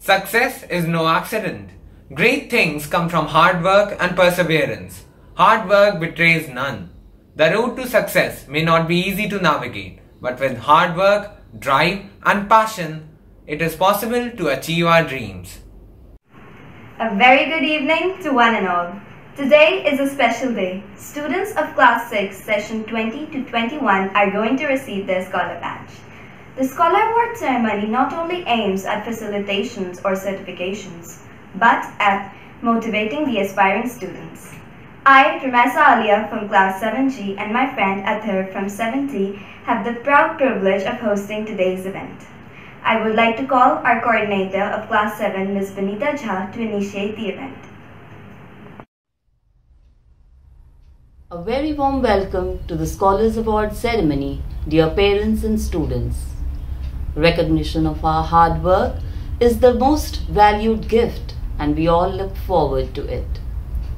Success is no accident. Great things come from hard work and perseverance. Hard work betrays none. The road to success may not be easy to navigate, but with hard work, drive and passion, it is possible to achieve our dreams. A very good evening to one and all. Today is a special day. Students of Class 6, Session 20 to 21 are going to receive their Scholar Badge. The Scholar Award ceremony not only aims at facilitations or certifications, but at motivating the aspiring students. I, Ramesa Alia from Class 7G and my friend Athar from 7T have the proud privilege of hosting today's event. I would like to call our coordinator of Class 7, Ms. Vanita Jha, to initiate the event. A very warm welcome to the Scholars Award ceremony, dear parents and students. Recognition of our hard work is the most valued gift and we all look forward to it.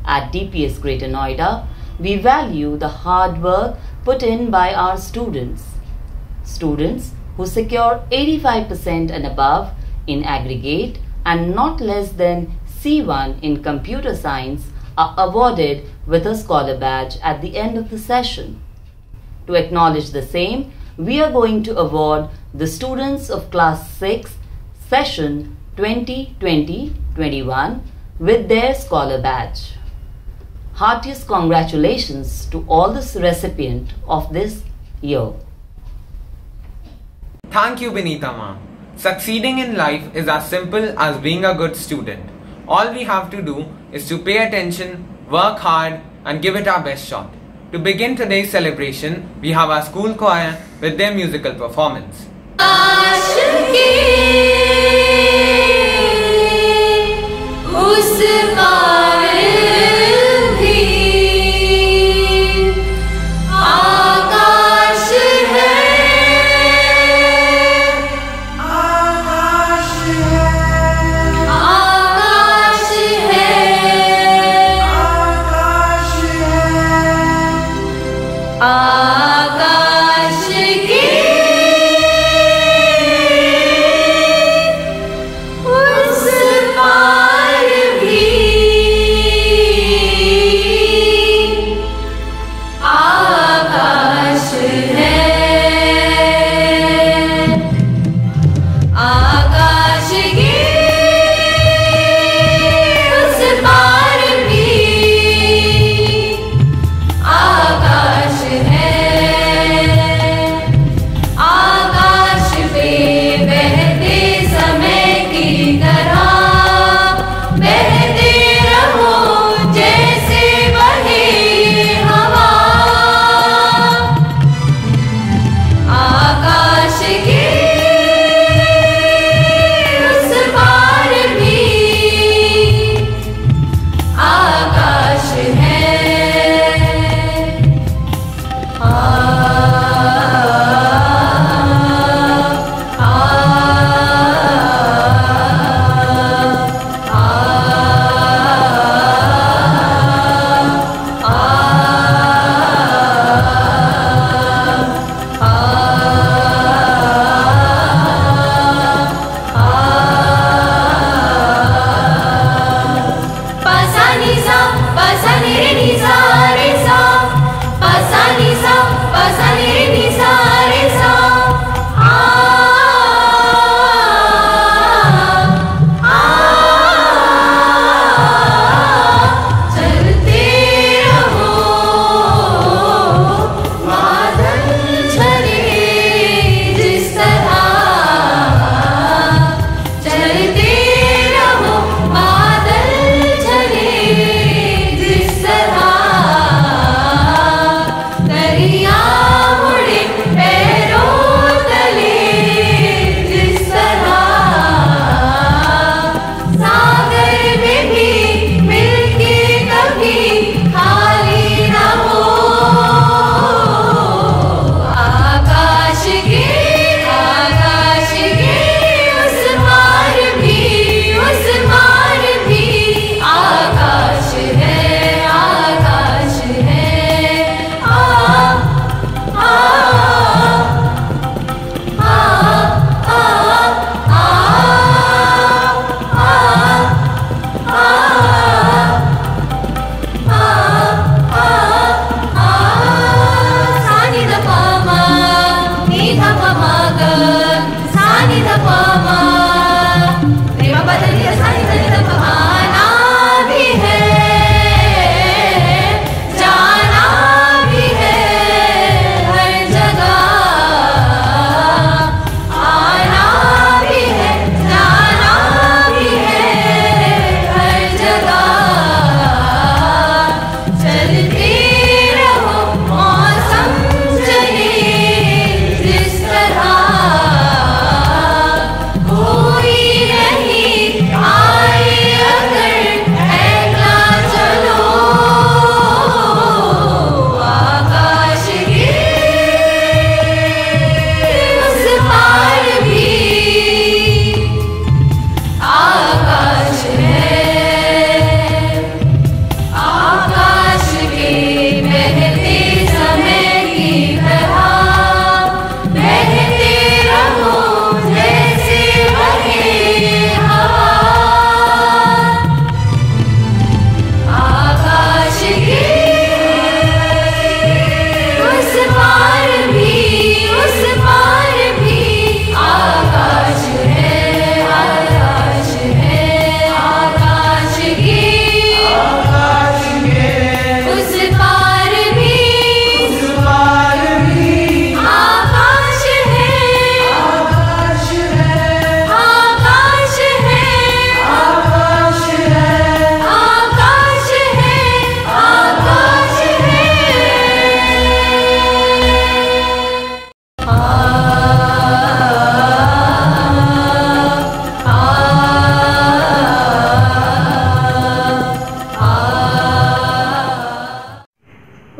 At DPS Greater Noida, we value the hard work put in by our students. Students who secure 85% and above in aggregate and not less than C1 in computer science are awarded with a Scholar Badge at the end of the session. To acknowledge the same, we are going to award the students of Class 6, Session 2020-21 with their Scholar Badge. Heartiest congratulations to all the recipients of this year. Thank you, Benita ma'am. Succeeding in life is as simple as being a good student. All we have to do is to pay attention, work hard and give it our best shot. To begin today's celebration, we have our school choir with their musical performance.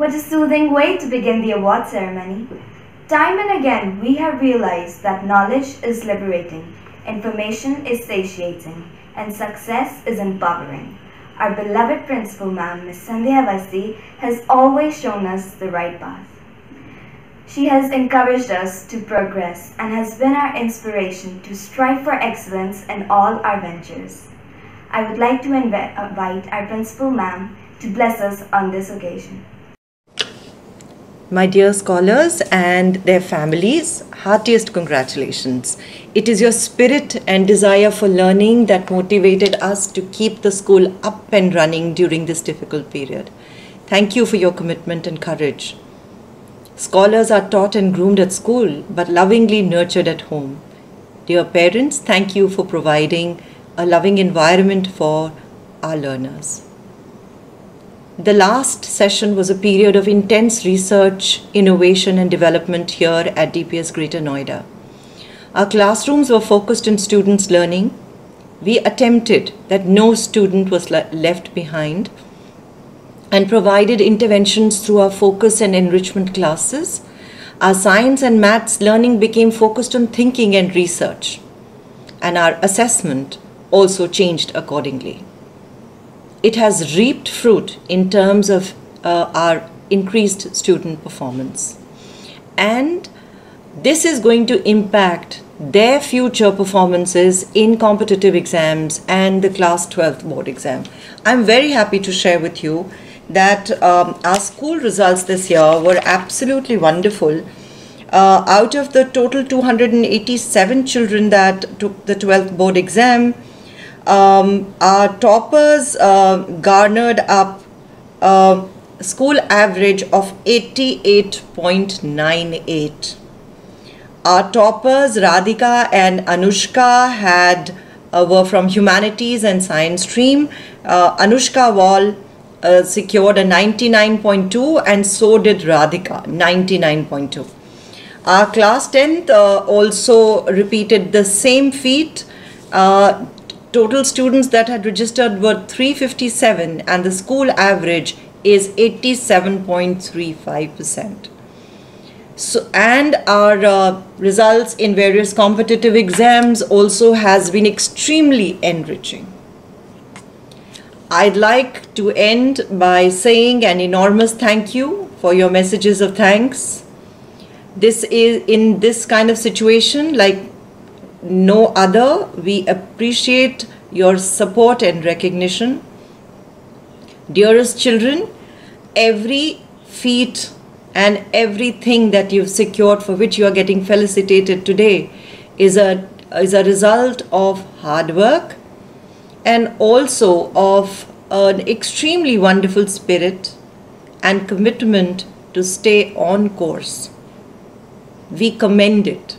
What a soothing way to begin the award ceremony. Time and again, we have realized that knowledge is liberating, information is satiating, and success is empowering. Our beloved principal ma'am, Ms. Sandhya Avasthi, has always shown us the right path. She has encouraged us to progress and has been our inspiration to strive for excellence in all our ventures. I would like to invite our principal ma'am to bless us on this occasion. My dear scholars and their families, heartiest congratulations. It is your spirit and desire for learning that motivated us to keep the school up and running during this difficult period. Thank you for your commitment and courage. Scholars are taught and groomed at school, but lovingly nurtured at home. Dear parents, thank you for providing a loving environment for our learners. The last session was a period of intense research, innovation and development here at DPS Greater Noida. Our classrooms were focused on students' learning. We attempted that no student was left behind and provided interventions through our focus and enrichment classes. Our science and maths learning became focused on thinking and research, and our assessment also changed accordingly. It has reaped fruit in terms of our increased student performance. And this is going to impact their future performances in competitive exams and the class 12th board exam. I'm very happy to share with you that our school results this year were absolutely wonderful. Out of the total 287 children that took the 12th board exam, our toppers garnered up a school average of 88.98. Our toppers Radhika and Anushka were from humanities and science stream. Anushka Wall secured a 99.2 and so did Radhika, 99.2. Our class 10th also repeated the same feat. Total students that had registered were 357 and the school average is 87.35%. So, and our results in various competitive exams also has been extremely enriching. I'd like to end by saying an enormous thank you for your messages of thanks. This is in this kind of situation like no other. We appreciate your support and recognition. Dearest children, every feat and everything that you've secured for which you are getting felicitated today is a result of hard work and also of an extremely wonderful spirit and commitment to stay on course. We commend it.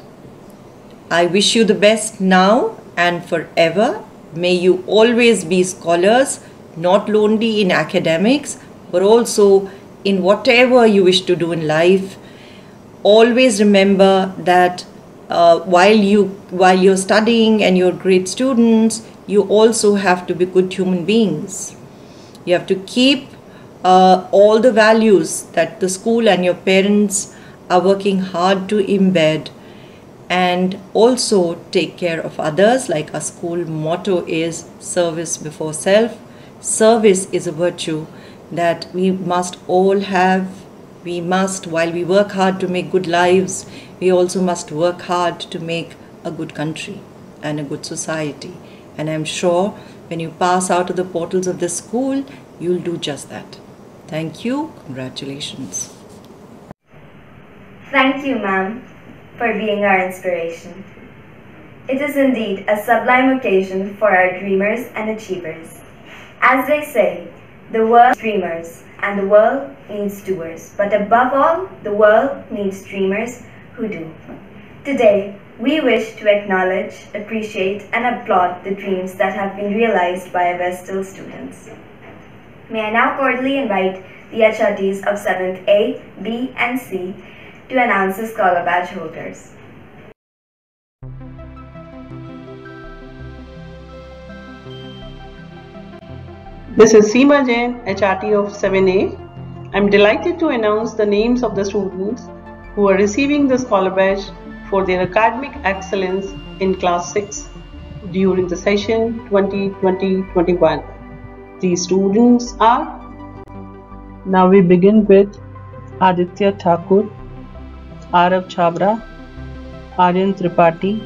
I wish you the best now and forever. May you always be scholars, not only in academics, but also in whatever you wish to do in life. Always remember that while you're studying and you're great students, you also have to be good human beings. You have to keep all the values that the school and your parents are working hard to embed, and also take care of others. Like our school motto is service before self. Service is a virtue that we must all have. We must, while we work hard to make good lives, we also must work hard to make a good country and a good society. And I'm sure when you pass out of the portals of this school, you'll do just that. Thank you. Congratulations. Thank you, ma'am, for being our inspiration. It is indeed a sublime occasion for our dreamers and achievers. As they say, the world needs dreamers and the world needs doers, but above all, the world needs dreamers who do. Today, we wish to acknowledge, appreciate and applaud the dreams that have been realized by our Vestal students. May I now cordially invite the HRTs of 7th A, B and C to announce the Scholar Badge holders. This is Seema Jain, HRT of 7A. I'm delighted to announce the names of the students who are receiving the Scholar Badge for their academic excellence in Class 6 during the session 2020-21. These students are. Now we begin with Aditya Thakur, Arav Chhabra, Aryan Tripathi,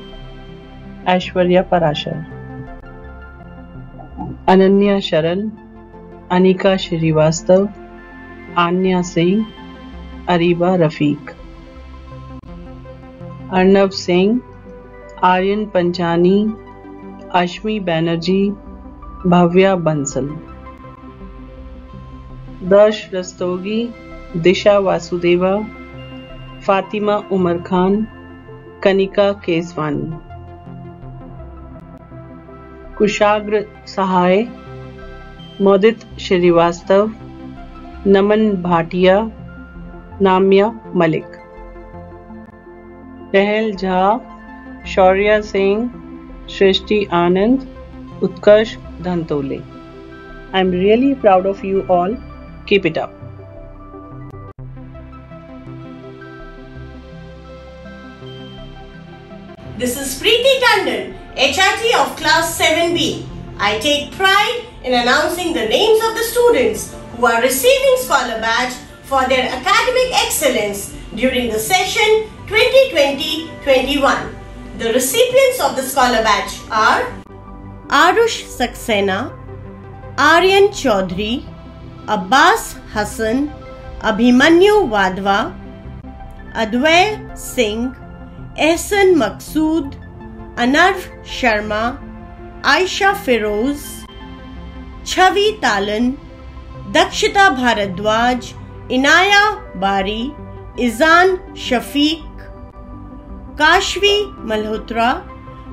Aishwarya Parashar, Ananya Sharan, Anika Srivastav, Anya Singh, Ariba Rafiq, Arnav Singh, Aryan Panchani, Ashmi Banerjee, Bhavya Bansal, Dash Rastogi, Disha Vasudeva, Fatima Umar Khan, Kanika Keswani, Kushagra Sahai, Modit Srivastav, Naman Bhatia, Namya Malik, Chahal Jha, Shaurya Singh, Shrishti Anand, Utkarsh Dhantole. I'm really proud of you all. Keep it up. This is Preeti Tandon, HRT of Class 7B. I take pride in announcing the names of the students who are receiving Scholar Badge for their academic excellence during the session 2020-21. The recipients of the Scholar Badge are Arush Saxena, Aryan Chaudhary, Abbas Hassan, Abhimanyu Wadhwa, Advay Singh, Ehsan Maqsood, Anarv Sharma, Aisha Feroz, Chavi Talan, Dakshita Bharadwaj, Inaya Bari, Izan Shafiq, Kashvi Malhotra,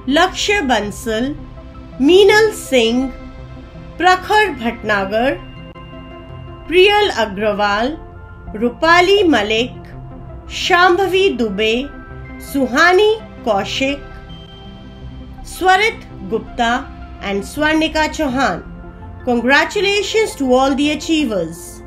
Lakshya Bansal, Meenal Singh, Prakhar Bhatnagar, Priyal Agrawal, Rupali Malik, Shambhavi Dubey, Suhani Kaushik, Swarit Gupta and Swarnika Chauhan. Congratulations to all the achievers.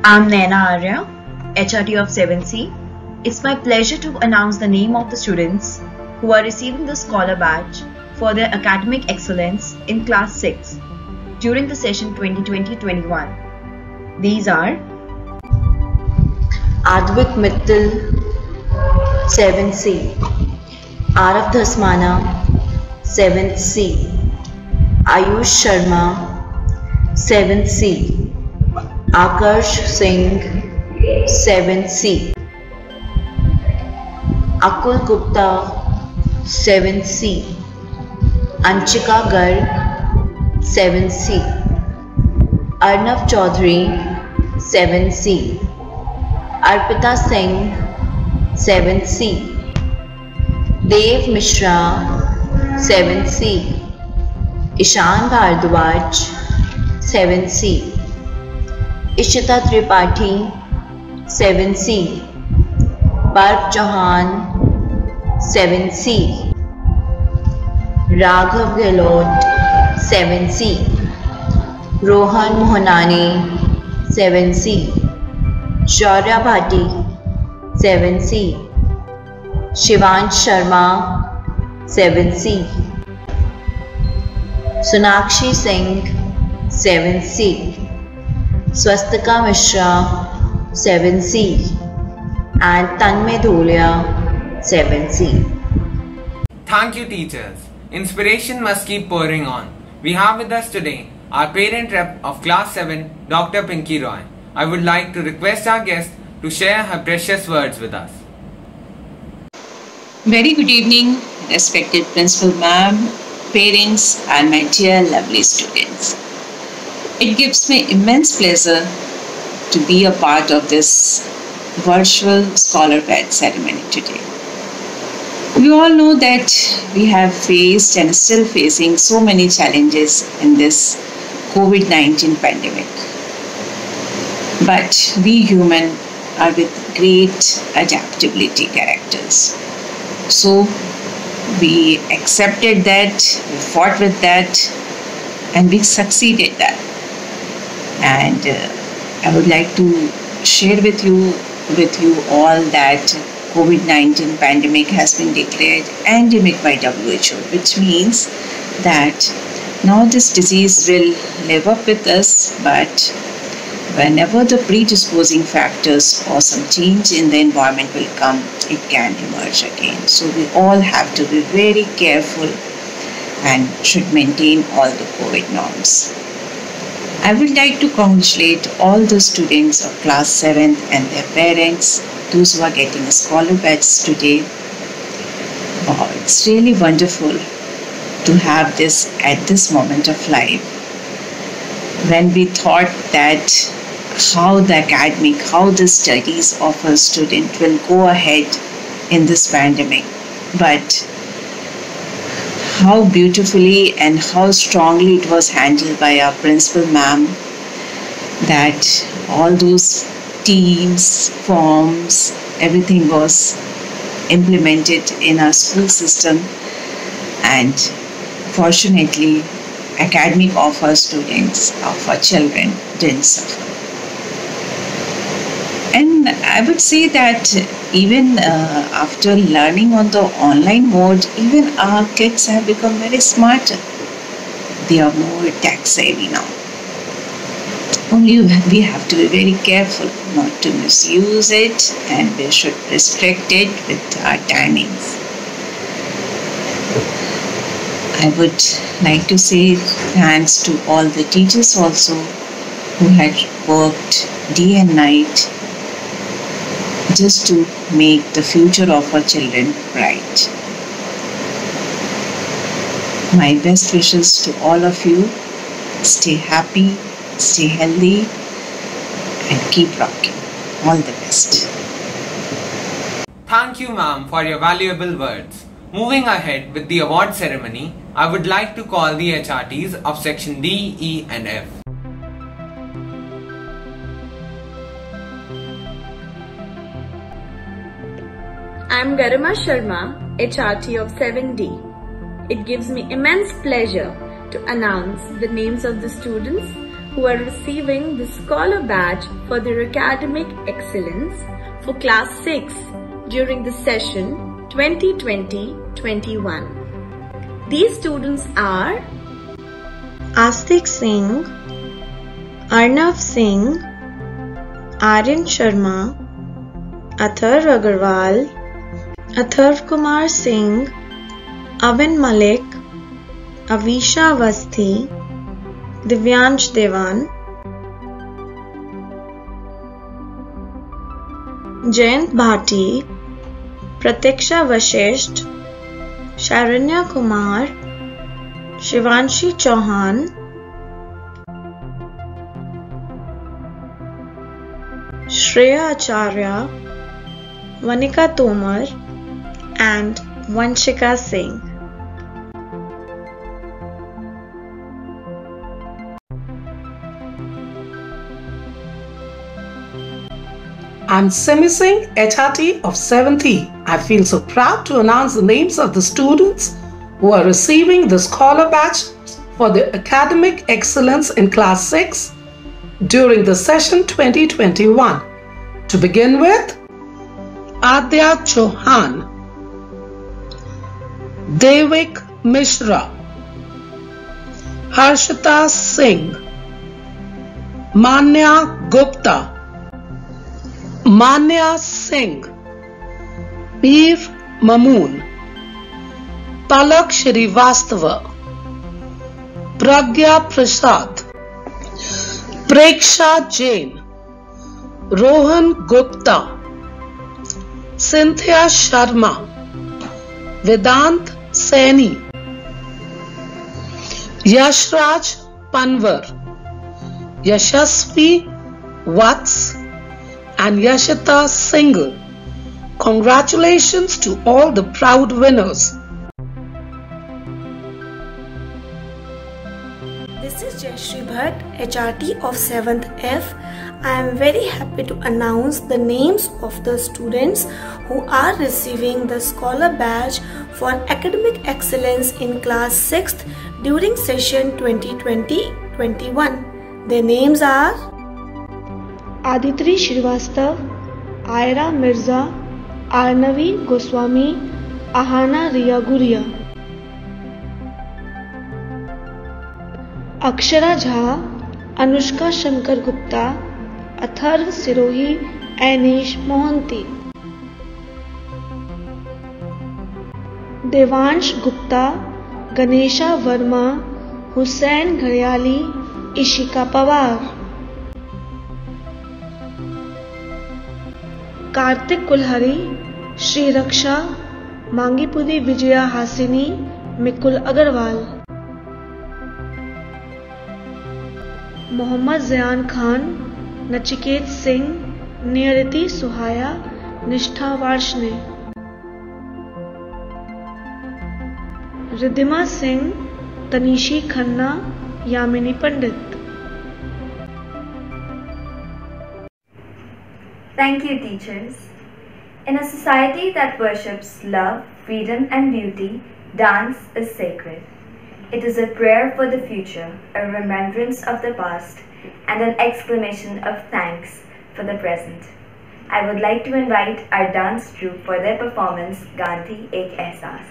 I'm Naina Arya, HRT of 7C. It's my pleasure to announce the name of the students who are receiving the Scholar Badge for their academic excellence in Class 6 during the session 2020-21. These are Advik Mittal, 7C, Arav Dhasmana, 7th C, Ayush Sharma, 7th C, Akarsh Singh, 7th C, Akul Gupta, 7th C, Anchika Garg, 7th C, Arnav Chaudhary, 7th C, Arpita Singh, 7th C, Dev Mishra, 7th C, Ishan Bhardwaj, 7th C, Ishita Tripathi, 7th C, Parv Chauhan, 7th C, Raghav Gehlot, 7th C, Rohan Mohanani, 7th C, Shaurya Bhati, 7th C, Shivansh Sharma, 7th C, Sonakshi Singh, 7th C, Swastika Mishra, 7th C, and Tanmay Dhulia, 7th C. Thank you, teachers. Inspiration must keep pouring on. We have with us today our parent rep of Class 7, Dr. Pinky Roy. I would like to request our guest to share her precious words with us. Very good evening, respected Principal Ma'am, parents and my dear lovely students. It gives me immense pleasure to be a part of this virtual Scholar Badge ceremony today. We all know that we have faced and still facing so many challenges in this COVID-19 pandemic. But we human are with great adaptability characters. So we accepted that, we fought with that, and we succeeded that. And I would like to share with you all that COVID-19 pandemic has been declared endemic by WHO, which means that now this disease will live up with us, but whenever the predisposing factors or some change in the environment will come, it can emerge again. So we all have to be very careful and should maintain all the COVID norms. I would like to congratulate all the students of class 7th and their parents, those who are getting a scholar badge today. Wow, it's really wonderful to have this at this moment of life, when we thought that how the studies of a student will go ahead in this pandemic, but how beautifully and how strongly it was handled by our principal ma'am, that all those teams, forms, everything was implemented in our school system, and fortunately academic of our students, of our children, didn't suffer. And I would say that even after learning on the online mode, even our kids have become very smarter. They are more tech savvy now. Only we have to be very careful not to misuse it, and we should restrict it with our timings. I would like to say thanks to all the teachers also who had worked day and night just to make the future of our children bright. My best wishes to all of you. Stay happy, stay healthy, and keep rocking. All the best. Thank you, ma'am, for your valuable words. Moving ahead with the award ceremony, I would like to call the HRTs of section D, E and F. I'm Garima Sharma, HRT of 7D. It gives me immense pleasure to announce the names of the students who are receiving the Scholar Badge for their academic excellence for Class 6 during the session 2020-21. These students are Astik Singh, Arnav Singh, Aryan Sharma, Athar Agarwal, Atharv Kumar Singh, Avin Malik, Avisha Avasthi, Divyansh Devan, Jayant Bhati, Pratiksha Vashisht, Sharanya Kumar, Shivanshi Chauhan, Shreya Acharya, Vanika Tomar, and Vanshika Singh. I'm Simi Singh, HRT of 7th E. I feel so proud to announce the names of the students who are receiving the Scholar Badge for their academic excellence in Class 6 during the session 2021. To begin with, Adya Chauhan, Devik Mishra, Harshita Singh, Manya Gupta, Manya Singh, Peer Mamoon, Palak Shrivastava, Pragya Prasad, Preksha Jain, Rohan Gupta, Cynthia Sharma, Vedant Saini, Yashraj Panwar, Yashasvi Vats, and Yashita Singhal. Congratulations to all the proud winners. This is Jayashree Bhatt, HRT of 7th F. I am very happy to announce the names of the students who are receiving the Scholar Badge for Academic Excellence in Class 6th during session 2020-21. Their names are Aditri Shrivastava, Aira Mirza, Arnavi Goswami, Ahana Riya Guria. Akshara Jha, Anushka Shankar Gupta, Atharva Sirohi, ऐनेश Mohanty. Devansh Gupta, Ganesha Verma, Hussain घड़ियाली, Ishika Pawar. Kartik Kulhari, Shri रक्षा, मांगीपुरी विजया हासिनी, मिकुल अग्रवाल. मोहम्मद ज़यान खान, नचिकेत सिंह, नियति सुहाया, निष्ठा वार्ष्णे. रिद्धिमा सिंह, तनीशी खन्ना, यामिनी पंडित. Thank you, teachers. In a society that worships love, freedom and beauty, dance is sacred. It is a prayer for the future, a remembrance of the past, and an exclamation of thanks for the present. I would like to invite our dance troupe for their performance, Gandhi Ek Ehsaas.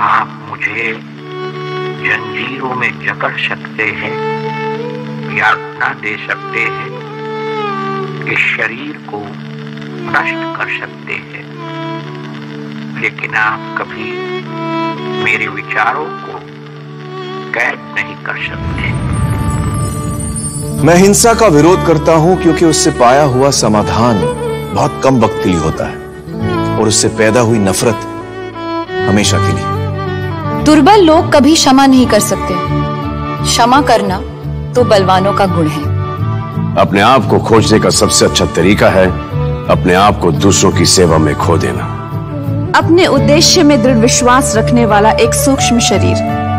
आप मुझे जंजीरों में जकड़ सकते हैं, यातना दे सकते हैं, इस शरीर को नष्ट कर सकते हैं, लेकिन आप कभी मेरे विचारों को कैद नहीं कर सकते। मैं हिंसा का विरोध करता हूं क्योंकि उससे पाया हुआ समाधान बहुत कम वक्त के लिए होता है और उससे पैदा हुई नफरत हमेशा के लिए। दुर्बल लोग कभी क्षमा नहीं कर सकते। क्षमा करना तो बलवानों का गुण है। अपने आप को खोजने का सबसे अच्छा तरीका है अपने आप को दूसरों की सेवा में खो देना। अपने उद्देश्य में दृढ़ विश्वास रखने वाला एक सूक्ष्म शरीर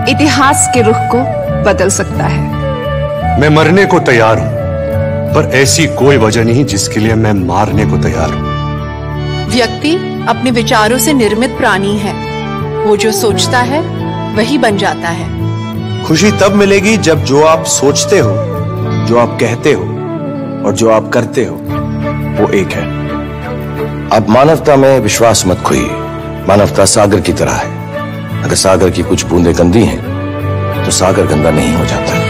इतिहास के रुख को बदल सकता है। मैं मरने को तैयार हूं, पर ऐसी कोई वजह नहीं जिसके लिए मैं मारने को तैयार हूं। व्यक्ति अपने विचारों से निर्मित प्राणी है। वो जो सोचता है वही बन जाता है। खुशी तब मिलेगी जब जो आप सोचते हो, जो आप कहते हो और जो आप करते हो वो एक है। आप मानवता में विश्वास मत खोइए। मानवता सागर की तरह है। अगर सागर की कुछ बूंदें गंदी हैं तो सागर गंदा नहीं हो जाता।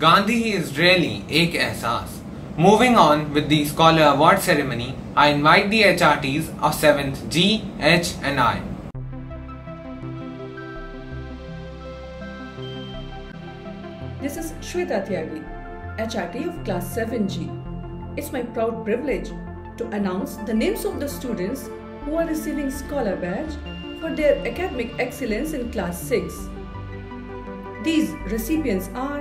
Gandhi is really ek ehsaas. Moving on with the Scholar Award ceremony, I invite the HRTs of 7th G, H and I. This is Shweta Tyagi, HRT of Class 7G. It's my proud privilege to announce the names of the students who are receiving Scholar Badge for their academic excellence in Class 6. These recipients are: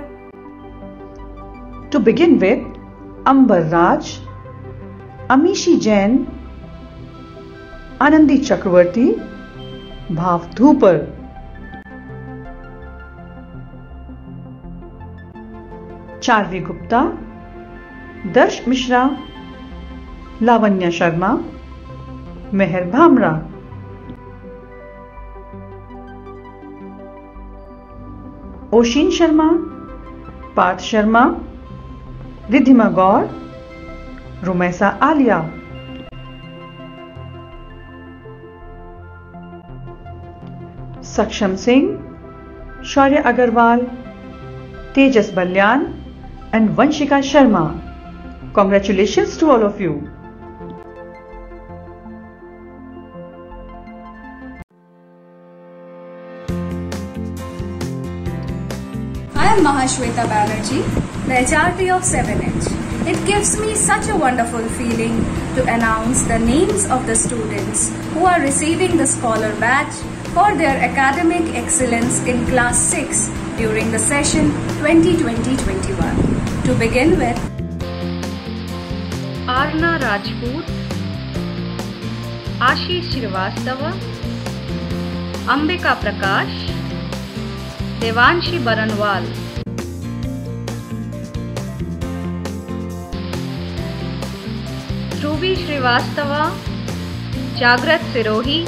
to begin with, Ambar Raj, Amishi Jain, Anandi Chakravarti, Bhav Dhupar. Charvi Gupta, Darsh Mishra, Lavanya Sharma, Meher Bhamra. Oshin Sharma, Parth Sharma, Ridhima Gaur, Rumaisa Alia, Saksham Singh, Shaurya Agarwal, Tejas Balyan and Vanshika Sharma. Congratulations to all of you. I am Mahashweta Banerjee, the HRT of 7H. It gives me such a wonderful feeling to announce the names of the students who are receiving the Scholar Badge for their academic excellence in Class 6 during the session 2020-21. To begin with, Arna Rajput, Ashish Srivastava, Ambika Prakash, Devanshi Baranwal, Dhruvi Srivastava, Jagrat Sirohi,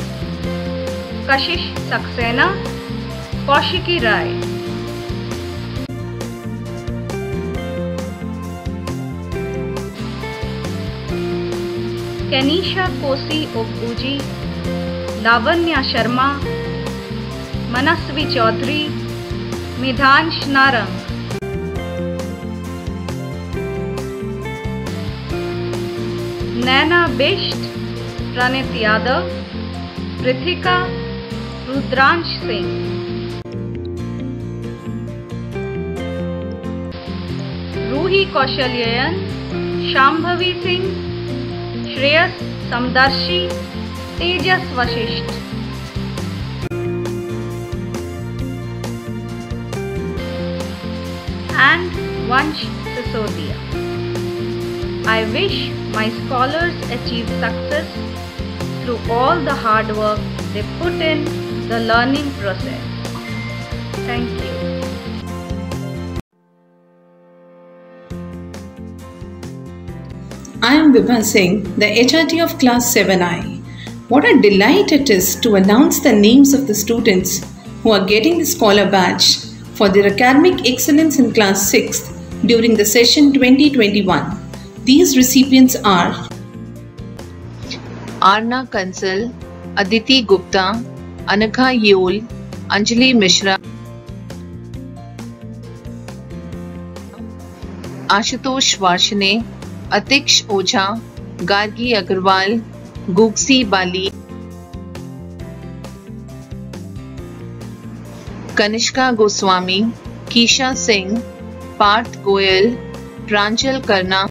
Kashish Saxena, Kaushiki Rai. Kenisha Kosi Obuji, Lavanya Sharma, Manasvi Chaudhary, Midhansh Narang. Naina Bisht, Pranit Yadav, Prithika, Rudransh Singh. Ruhi Kaushalyayan, Shambhavi Singh, Shreyas Samdarshi, Tejas Vashisht. And Vansh Sisodia. I wish my scholars achieve success through all the hard work they put in the learning process. Thank you. I am Vibha Singh, the HRT of Class 7I. What a delight it is to announce the names of the students who are getting the Scholar Badge for their academic excellence in Class 6 during the session 2021. These recipients are Arna Kansal, Aditi Gupta, Anagha Yol, Anjali Mishra, Ashutosh Varshane, Atiksh Oja, Gargi Agarwal, Gugsi Bali, Kanishka Goswami, Kisha Singh, Parth Goyal, Pranjal Karna,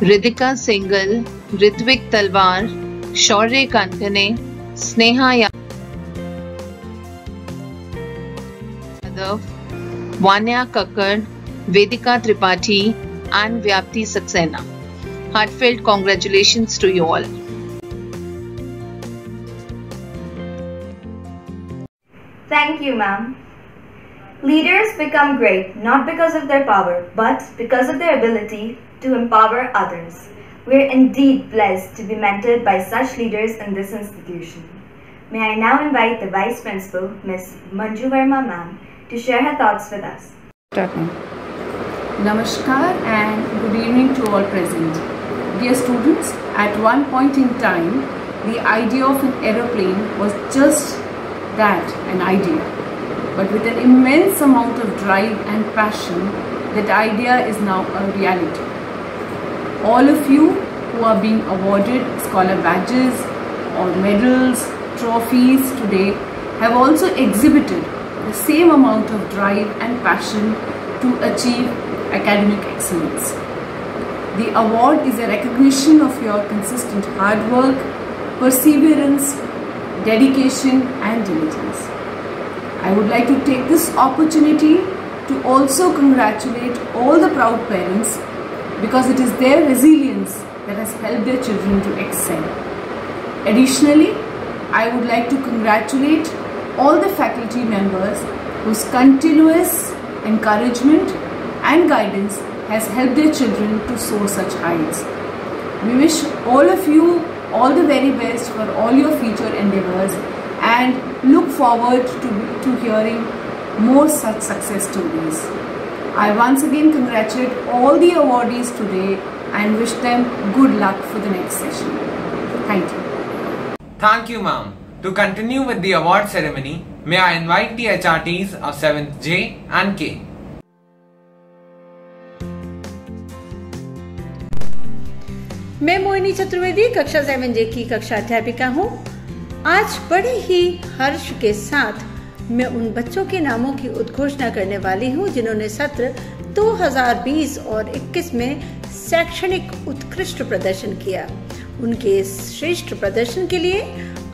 Ridhika Singhal, Ritvik Talwar, Shaurya Kankane, Sneha Yadav, Vanya Kakkad, Vedika Tripathi and Vyapti Saxena. Heartfelt congratulations to you all. Thank you, ma'am. Leaders become great not because of their power, but because of their ability to empower others. We are indeed blessed to be mentored by such leaders in this institution. May I now invite the Vice Principal, Ms. Manju Verma ma'am, to share her thoughts with us. Namaskar and good evening to all present. Dear students, at one point in time, the idea of an aeroplane was just that, an idea. But with an immense amount of drive and passion, that idea is now a reality. All of you who are being awarded scholar badges or medals, trophies today have also exhibited the same amount of drive and passion to achieve academic excellence. The award is a recognition of your consistent hard work, perseverance, dedication and diligence. I would like to take this opportunity to also congratulate all the proud parents because it is their resilience that has helped their children to excel. Additionally, I would like to congratulate all the faculty members whose continuous encouragement and guidance has helped their children to soar such heights. We wish all of you all the very best for all your future endeavors and look forward to hearing more such success stories. I once again congratulate all the awardees today and wish them good luck for the next session. Thank you. Thank you, ma'am. To continue with the award ceremony, may I invite the HRTs of 7th J and K. मैं मोहिनी चतुर्वेदी कक्षा 7J की कक्षा अध्यापिका हूँ। आज बड़े ही हर्ष के साथ मैं उन बच्चों के नामों की उद्घोषणा करने वाली हूँ जिन्होंने सत्र 2020 और 21 में शैक्षणिक उत्कृष्ट प्रदर्शन किया। उनके श्रेष्ठ प्रदर्शन के लिए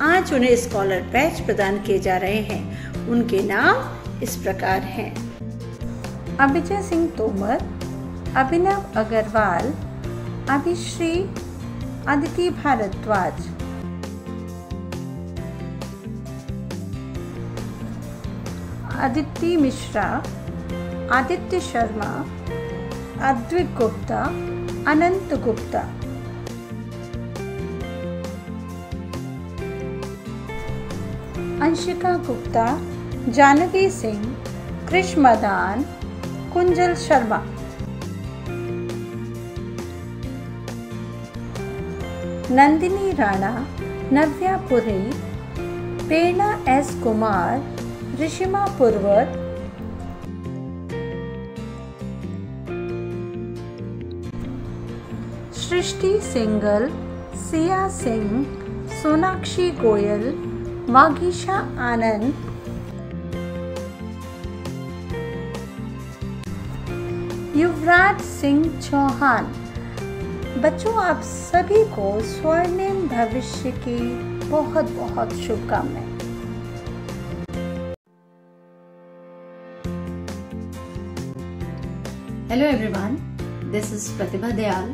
आज उन्हें स्कॉलर बैच प्रदान किए जा रहे हैं। उनके नाम इस प्रकार हैं: अभिजय सिंह तोमर, अभिनव अग्रवाल, अभिश्री, अदिति भारद्वाज। आदित्य मिश्रा, आदित्य शर्मा, अद्विक गुप्ता, अनंत गुप्ता। अंशिका गुप्ता, जानवी सिंह, कृष मदान, कुंजल शर्मा। नंदिनी राणा, नव्या पुरी, प्रेरणा एस कुमार, ऋषिमा पुरवत। सृष्टि सिंगल, सिया सिंह, सोनाक्षी गोयल, वागीशा आनंद। युवराज सिंह चौहान। बच्चों, आप सभी को स्वर्णिम भविष्य की बहुत बहुत शुभकामनाएं। Hello everyone, this is Pratibha Dayal.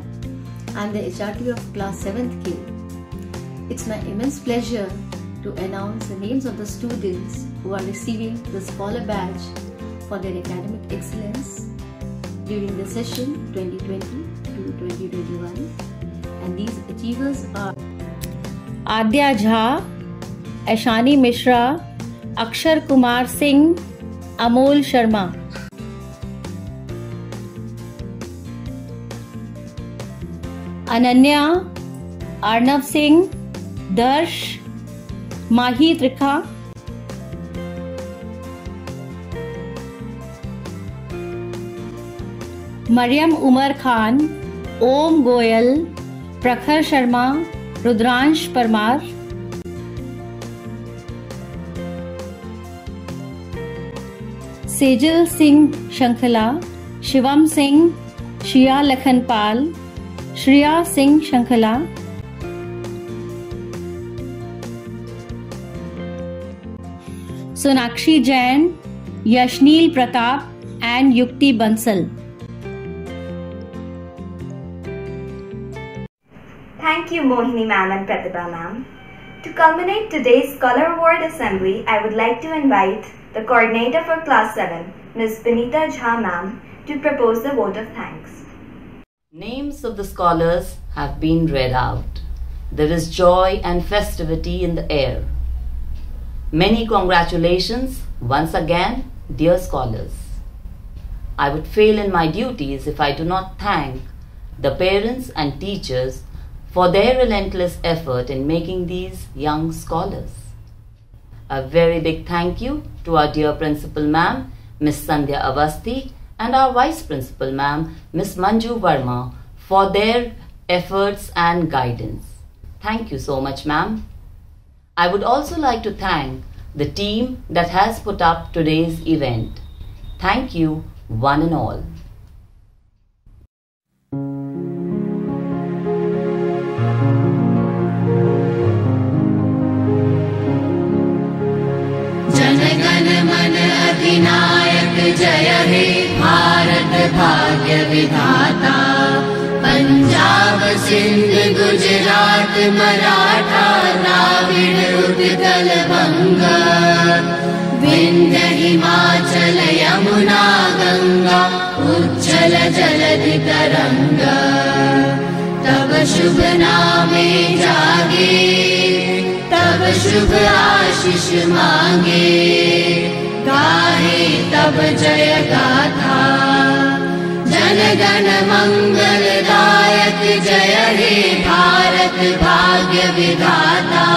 I'm the HRT of class 7th K. It's my immense pleasure to announce the names of the students who are receiving the Scholar Badge for their academic excellence during the session 2020 to 2021. And these achievers are आद्या झा, ऐशानी मिश्रा, अक्षर कुमार सिंह, अमोल शर्मा। अनन्या, अर्नव सिंह, दर्श, माही त्रिखा। मरियम उमर खान, ओम गोयल, प्रखर शर्मा, रुद्रांश परमार। सेजल सिंह शंखला, शिवम सिंह, शिया Lakhanpal, Shriya Singh शंखला। Sonakshi Jain, यशनील Pratap and Yukti Bansal. Thank you, Mohini ma'am and Pratibha ma'am. To culminate today's Scholar Award Assembly, I would like to invite the coordinator for Class 7, Ms. Benita Jha ma'am, to propose the vote of thanks. Names of the scholars have been read out. There is joy and festivity in the air. Many congratulations once again, dear scholars. I would fail in my duties if I do not thank the parents and teachers for their relentless effort in making these young scholars. A very big thank you to our dear Principal Ma'am, Miss Sandhya Avasthi, and our Vice Principal Ma'am, Miss Manju Verma, for their efforts and guidance. Thank you so much, ma'am. I would also like to thank the team that has put up today's event. Thank you, one and all. जनगण मन अधिनायक जय हे भारत भाग्य विधाता। पंजाब सिंध गुजरात मराठा द्राविड़ उत्कल बंगा। विंध्य हिमाचल यमुना गंगा उज्जल जलधि तरंगा। तब शुभ नामे जागे तब शुभ आशीष मांगे। गाहे तब जय गाथा। जन गण मंगलदायक जय हे भारत भाग्य विधाता।